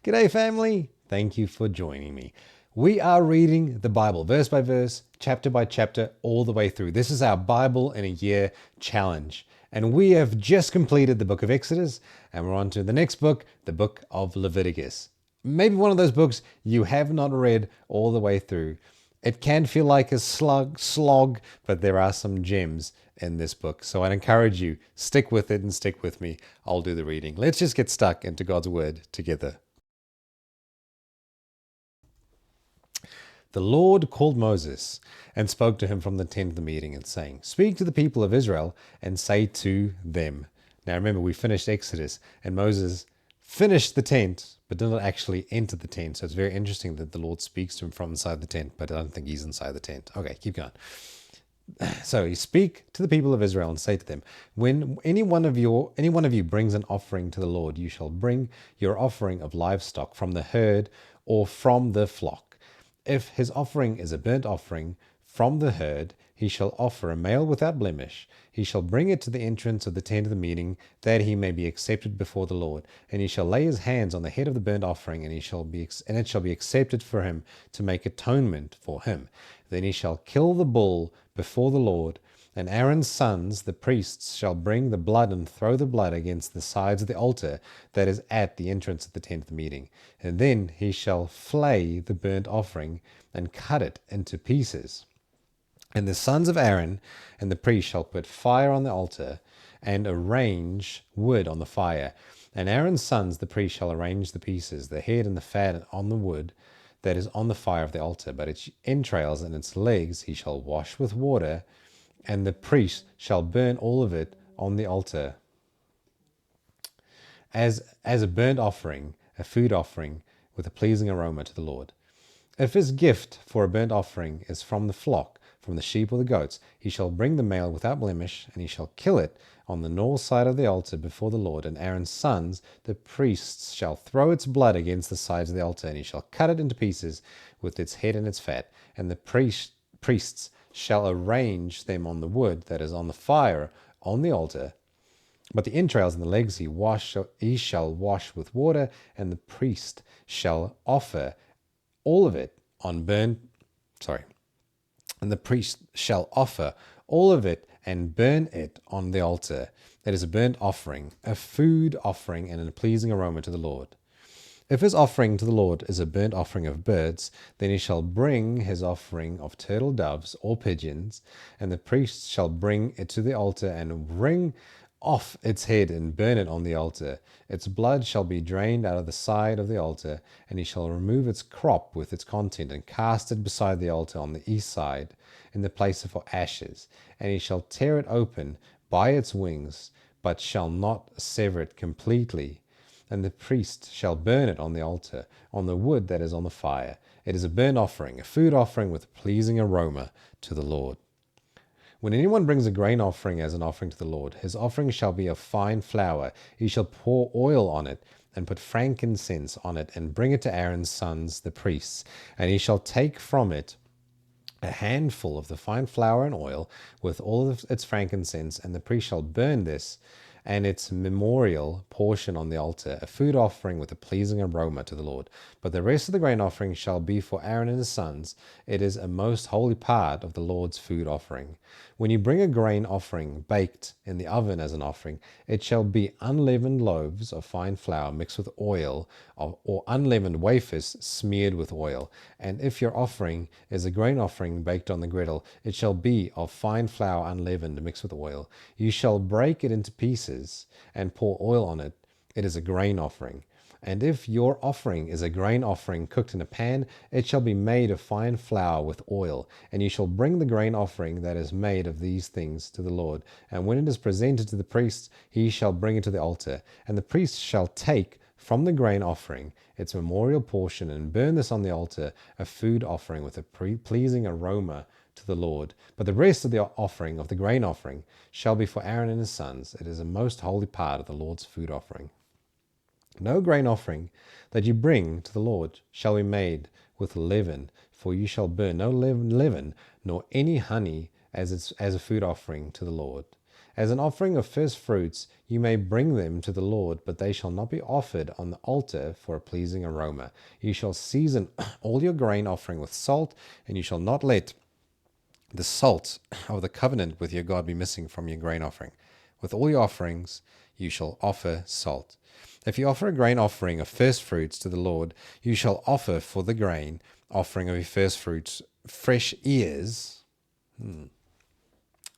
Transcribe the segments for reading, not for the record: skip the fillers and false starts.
G'day, family. Thank you for joining me. We are reading the Bible verse by verse, chapter by chapter, all the way through. This is our Bible in a Year challenge. And we have just completed the book of Exodus, and we're on to the next book, the book of Leviticus. Maybe one of those books you have not read all the way through. It can feel like a slog, but there are some gems in this book. So I'd encourage you, stick with it and stick with me. I'll do the reading. Let's just get stuck into God's Word together. The Lord called Moses and spoke to him from the tent of the meeting and saying, "Speak to the people of Israel and say to them." Now remember, we finished Exodus and Moses finished the tent, but did not actually enter the tent. So it's very interesting that the Lord speaks to him from inside the tent, but I don't think he's inside the tent. Okay, keep going. So you speak to the people of Israel and say to them, when any one of you brings an offering to the Lord, you shall bring your offering of livestock from the herd or from the flock. If his offering is a burnt offering from the herd, he shall offer a male without blemish. He shall bring it to the entrance of the tent of the meeting, that he may be accepted before the Lord. And he shall lay his hands on the head of the burnt offering, and it shall be accepted for him to make atonement for him. Then he shall kill the bull before the Lord, and Aaron's sons, the priests, shall bring the blood and throw the blood against the sides of the altar that is at the entrance of the tent of the meeting. And then he shall flay the burnt offering and cut it into pieces. And the sons of Aaron and the priest shall put fire on the altar and arrange wood on the fire. And Aaron's sons, the priest, shall arrange the pieces, the head and the fat on the wood that is on the fire of the altar. But its entrails and its legs he shall wash with water, and the priest shall burn all of it on the altar as a burnt offering, a food offering with a pleasing aroma to the Lord. If his gift for a burnt offering is from the flock, from the sheep or the goats, he shall bring the male without blemish, and he shall kill it on the north side of the altar before the Lord. And Aaron's sons, the priests, shall throw its blood against the sides of the altar, and he shall cut it into pieces with its head and its fat. And the priests shall arrange them on the wood that is on the fire on the altar. But the entrails and the legs he shall wash with water, and the priest shall offer all of it on and the priest shall offer all of it and burn it on the altar. It is a burnt offering, a food offering, and a pleasing aroma to the Lord. If his offering to the Lord is a burnt offering of birds, then he shall bring his offering of turtle doves or pigeons, and the priest shall bring it to the altar and wring off its head and burn it on the altar. Its blood shall be drained out of the side of the altar, and he shall remove its crop with its content and cast it beside the altar on the east side in the place for ashes. And he shall tear it open by its wings, but shall not sever it completely. And the priest shall burn it on the altar, on the wood that is on the fire. It is a burnt offering, a food offering with a pleasing aroma to the Lord. When anyone brings a grain offering as an offering to the Lord, his offering shall be of fine flour. He shall pour oil on it, and put frankincense on it, and bring it to Aaron's sons, the priests. And he shall take from it a handful of the fine flour and oil, with all of its frankincense, and the priest shall burn this and its memorial portion on the altar, a food offering with a pleasing aroma to the Lord. But the rest of the grain offering shall be for Aaron and his sons. It is a most holy part of the Lord's food offering. When you bring a grain offering baked in the oven as an offering, it shall be unleavened loaves of fine flour mixed with oil, or unleavened wafers smeared with oil. And if your offering is a grain offering baked on the griddle, it shall be of fine flour unleavened mixed with oil. You shall break it into pieces and pour oil on it. It is a grain offering. And if your offering is a grain offering cooked in a pan, it shall be made of fine flour with oil. And you shall bring the grain offering that is made of these things to the Lord. And when it is presented to the priest, he shall bring it to the altar. And the priest shall take from the grain offering its memorial portion and burn this on the altar, a food offering with a pleasing aroma to the Lord. But the rest of the offering of the grain offering shall be for Aaron and his sons. It is a most holy part of the Lord's food offering. No grain offering that you bring to the Lord shall be made with leaven, for you shall burn no leaven, nor any honey as a food offering to the Lord. As an offering of first fruits, you may bring them to the Lord, but they shall not be offered on the altar for a pleasing aroma. You shall season all your grain offering with salt, and you shall not let the salt of the covenant with your God be missing from your grain offering. With all your offerings, you shall offer salt. If you offer a grain offering of first fruits to the Lord, you shall offer for the grain offering of your first fruits fresh ears,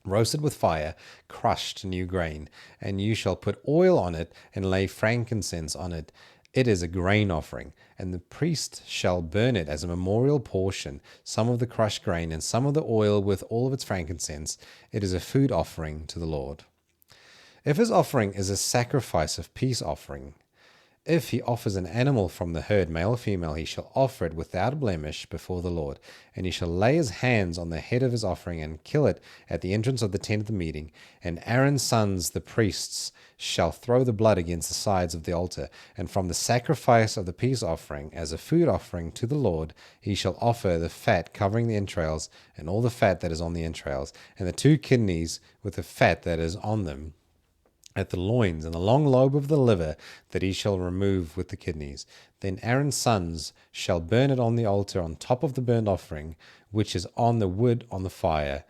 roasted with fire, crushed new grain, and you shall put oil on it and lay frankincense on it. It is a grain offering, and the priest shall burn it as a memorial portion, some of the crushed grain and some of the oil with all of its frankincense. It is a food offering to the Lord. If his offering is a sacrifice of peace offering, if he offers an animal from the herd, male or female, he shall offer it without blemish before the Lord. And he shall lay his hands on the head of his offering and kill it at the entrance of the tent of the meeting. And Aaron's sons, the priests, shall throw the blood against the sides of the altar. And from the sacrifice of the peace offering, as a food offering to the Lord, he shall offer the fat covering the entrails, and all the fat that is on the entrails, and the 2 kidneys with the fat that is on them, at the loins, and the long lobe of the liver that he shall remove with the kidneys. Then Aaron's sons shall burn it on the altar on top of the burnt offering, which is on the wood on the fire.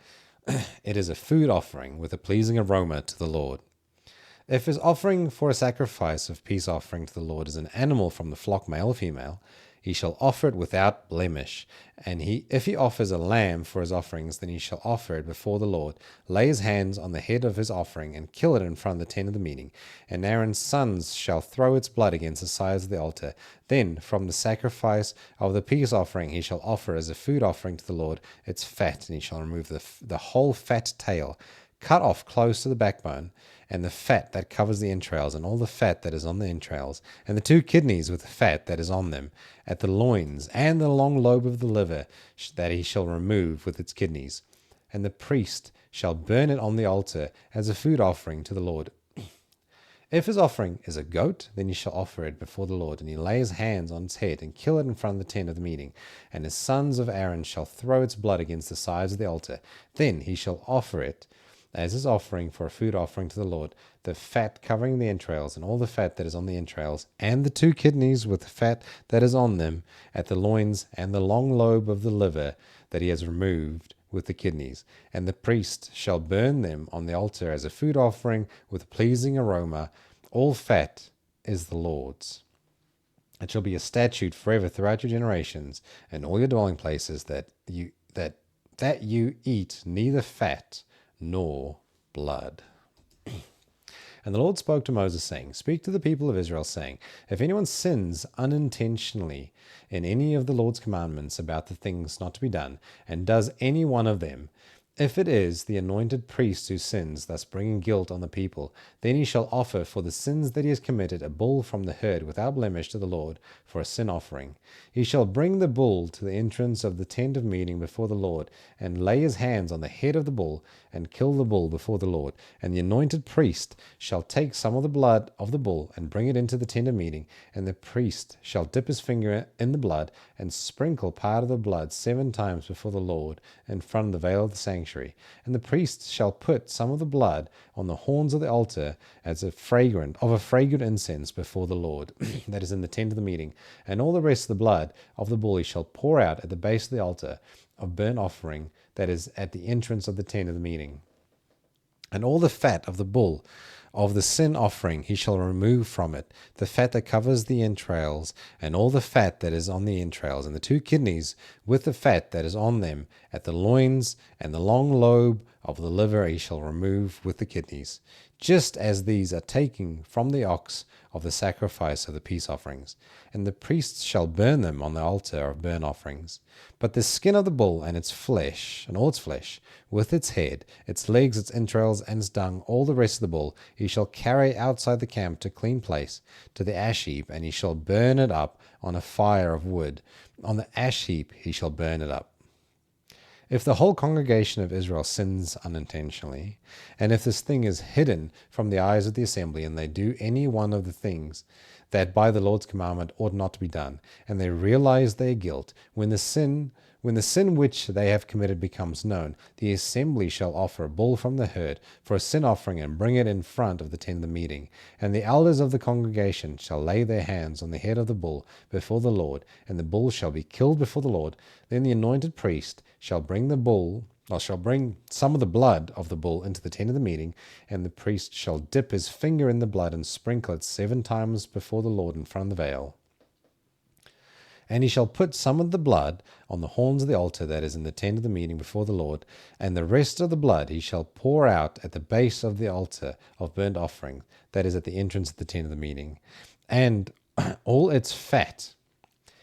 It is a food offering with a pleasing aroma to the Lord. If his offering for a sacrifice of peace offering to the Lord is an animal from the flock, male or female, he shall offer it without blemish. And if he offers a lamb for his offerings, then he shall offer it before the Lord, lay his hands on the head of his offering, and kill it in front of the tent of the meeting. And Aaron's sons shall throw its blood against the sides of the altar. Then from the sacrifice of the peace offering he shall offer as a food offering to the Lord its fat, and he shall remove the whole fat tail, cut off close to the backbone, and the fat that covers the entrails, and all the fat that is on the entrails, and the 2 kidneys with the fat that is on them, at the loins, and the long lobe of the liver that he shall remove with its kidneys. And the priest shall burn it on the altar as a food offering to the Lord. If his offering is a goat, then he shall offer it before the Lord, and he lay his hands on its head, and kill it in front of the tent of the meeting. And his sons of Aaron shall throw its blood against the sides of the altar. Then he shall offer it as his offering for a food offering to the Lord, the fat covering the entrails, and all the fat that is on the entrails, and the 2 kidneys with the fat that is on them, at the loins, and the long lobe of the liver that he has removed with the kidneys. And the priest shall burn them on the altar as a food offering with a pleasing aroma. All fat is the Lord's. It shall be a statute forever throughout your generations, and all your dwelling places, that you eat neither fat nor blood. And the Lord spoke to Moses, saying, Speak to the people of Israel, saying, If anyone sins unintentionally in any of the Lord's commandments about the things not to be done, and does any one of them, if it is the anointed priest who sins, thus bringing guilt on the people, then he shall offer for the sins that he has committed a bull from the herd without blemish to the Lord for a sin offering. He shall bring the bull to the entrance of the tent of meeting before the Lord, and lay his hands on the head of the bull, and kill the bull before the Lord. And the anointed priest shall take some of the blood of the bull, and bring it into the tent of meeting, and the priest shall dip his finger in the blood, and sprinkle part of the blood 7 times before the Lord in front of the veil of the sanctuary. And the priest shall put some of the blood on the horns of the altar as a fragrant incense before the Lord, that is in the tent of the meeting. And all the rest of the blood of the bull he shall pour out at the base of the altar of burnt offering that is at the entrance of the tent of the meeting. And all the fat of the bull of the sin offering he shall remove from it, the fat that covers the entrails, and all the fat that is on the entrails, and the 2 kidneys with the fat that is on them, at the loins, and the long lobe of the liver he shall remove with the kidneys, just as these are taken from the ox of the sacrifice of the peace offerings. And the priests shall burn them on the altar of burnt offerings. But the skin of the bull and its flesh, and all its flesh, with its head, its legs, its entrails, and its dung, all the rest of the bull, he shall carry outside the camp to a clean place, to the ash heap, and he shall burn it up on a fire of wood. On the ash heap he shall burn it up. If the whole congregation of Israel sins unintentionally, and if this thing is hidden from the eyes of the assembly, and they do any one of the things that by the Lord's commandment ought not to be done, and they realize their guilt, when the sin which they have committed becomes known, the assembly shall offer a bull from the herd for a sin offering and bring it in front of the tent of the meeting. And the elders of the congregation shall lay their hands on the head of the bull before the Lord, and the bull shall be killed before the Lord. Then the anointed priest shall bring some of the blood of the bull into the tent of the meeting, and the priest shall dip his finger in the blood and sprinkle it 7 times before the Lord in front of the veil. And he shall put some of the blood on the horns of the altar that is in the tent of the meeting before the Lord, and the rest of the blood he shall pour out at the base of the altar of burnt offering that is at the entrance of the tent of the meeting. And all its fat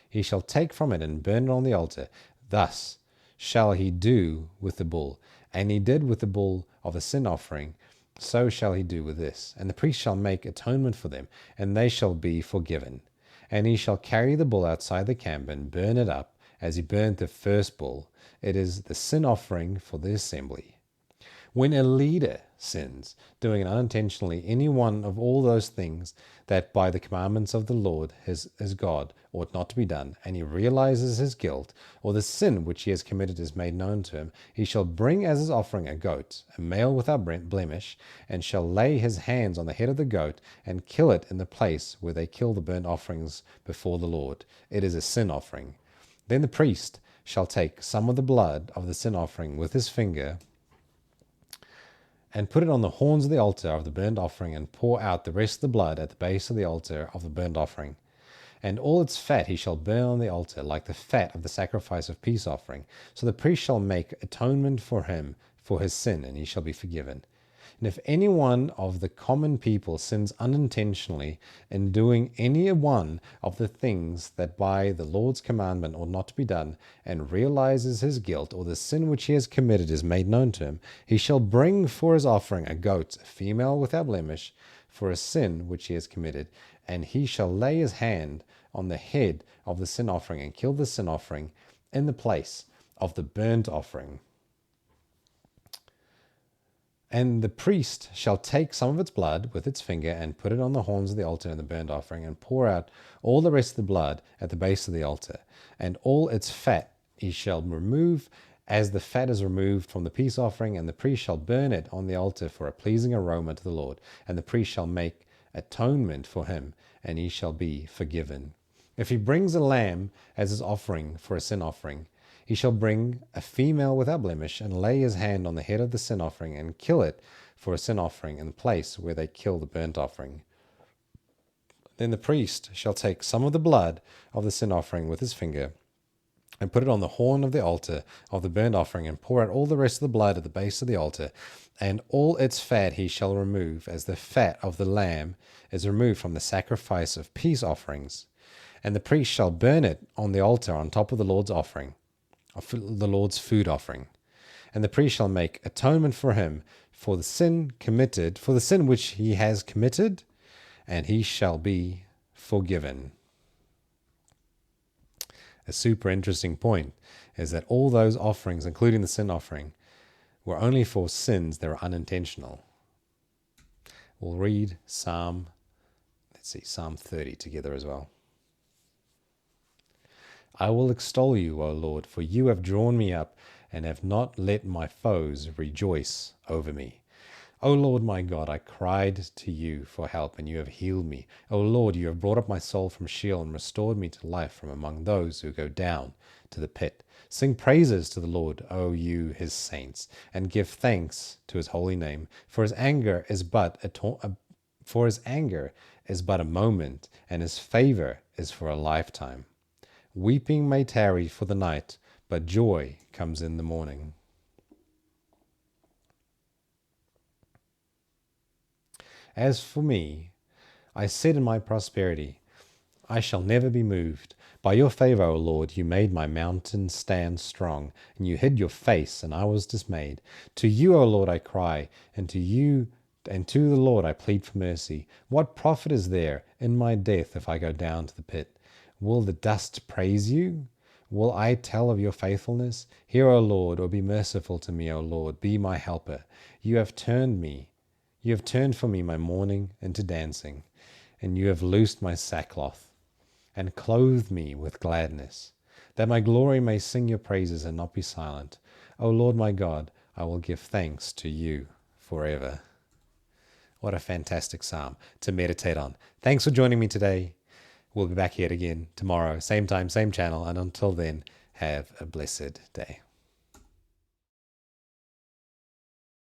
he shall take from it and burn it on the altar. Thus shall he do with the bull. And he did with the bull of a sin offering, so shall he do with this. And the priest shall make atonement for them, and they shall be forgiven. And he shall carry the bull outside the camp and burn it up as he burnt the first bull. It is the sin offering for the assembly. When a leader sins, doing unintentionally any one of all those things that by the commandments of the Lord his God ought not to be done, and he realizes his guilt, or the sin which he has committed is made known to him, he shall bring as his offering a goat, a male without blemish, and shall lay his hands on the head of the goat and kill it in the place where they kill the burnt offerings before the Lord. It is a sin offering. Then the priest shall take some of the blood of the sin offering with his finger and put it on the horns of the altar of the burnt offering, and pour out the rest of the blood at the base of the altar of the burnt offering. And all its fat he shall burn on the altar, like the fat of the sacrifice of peace offering. So the priest shall make atonement for him for his sin, and he shall be forgiven. And if any one of the common people sins unintentionally in doing any one of the things that by the Lord's commandment ought not to be done, and realizes his guilt, or the sin which he has committed is made known to him, he shall bring for his offering a goat, a female without blemish, for a sin which he has committed, and he shall lay his hand on the head of the sin offering and kill the sin offering in the place of the burnt offering. And the priest shall take some of its blood with its finger and put it on the horns of the altar and the burnt offering, and pour out all the rest of the blood at the base of the altar. And all its fat he shall remove, as the fat is removed from the peace offering, and the priest shall burn it on the altar for a pleasing aroma to the Lord. And the priest shall make atonement for him, and he shall be forgiven. If he brings a lamb as his offering for a sin offering, he shall bring a female without blemish, and lay his hand on the head of the sin offering, and kill it for a sin offering in the place where they kill the burnt offering. Then the priest shall take some of the blood of the sin offering with his finger, and put it on the horn of the altar of the burnt offering, and pour out all the rest of the blood at the base of the altar. And all its fat he shall remove, as the fat of the lamb is removed from the sacrifice of peace offerings. And the priest shall burn it on the altar on top of the Lord's offering, of the Lord's food offering. And the priest shall make atonement for him for the sin which he has committed, and he shall be forgiven. A super interesting point is that all those offerings, including the sin offering, were only for sins that were unintentional. We'll read Psalm 30 together as well. I will extol you, O Lord, for you have drawn me up and have not let my foes rejoice over me. O Lord my God, I cried to you for help, and you have healed me. O Lord, you have brought up my soul from Sheol and restored me to life from among those who go down to the pit. Sing praises to the Lord, O you his saints, and give thanks to his holy name. For his anger is but a moment, and his favor is for a lifetime. Weeping may tarry for the night, but joy comes in the morning. As for me, I said in my prosperity, I shall never be moved. By your favor, O Lord, you made my mountain stand strong, and you hid your face, and I was dismayed. To you, O Lord, I cry, and to the Lord I plead for mercy. What profit is there in my death if I go down to the pit? Will the dust praise you? Will I tell of your faithfulness? Hear, O Lord, or be merciful to me, O Lord, be my helper. You have turned for me my mourning into dancing. and you have loosed my sackcloth, and clothed me with gladness, that my glory may sing your praises and not be silent. O Lord my God, I will give thanks to you forever. What a fantastic psalm to meditate on. Thanks for joining me today. We'll be back here again tomorrow, same time, same channel, and until then, have a blessed day.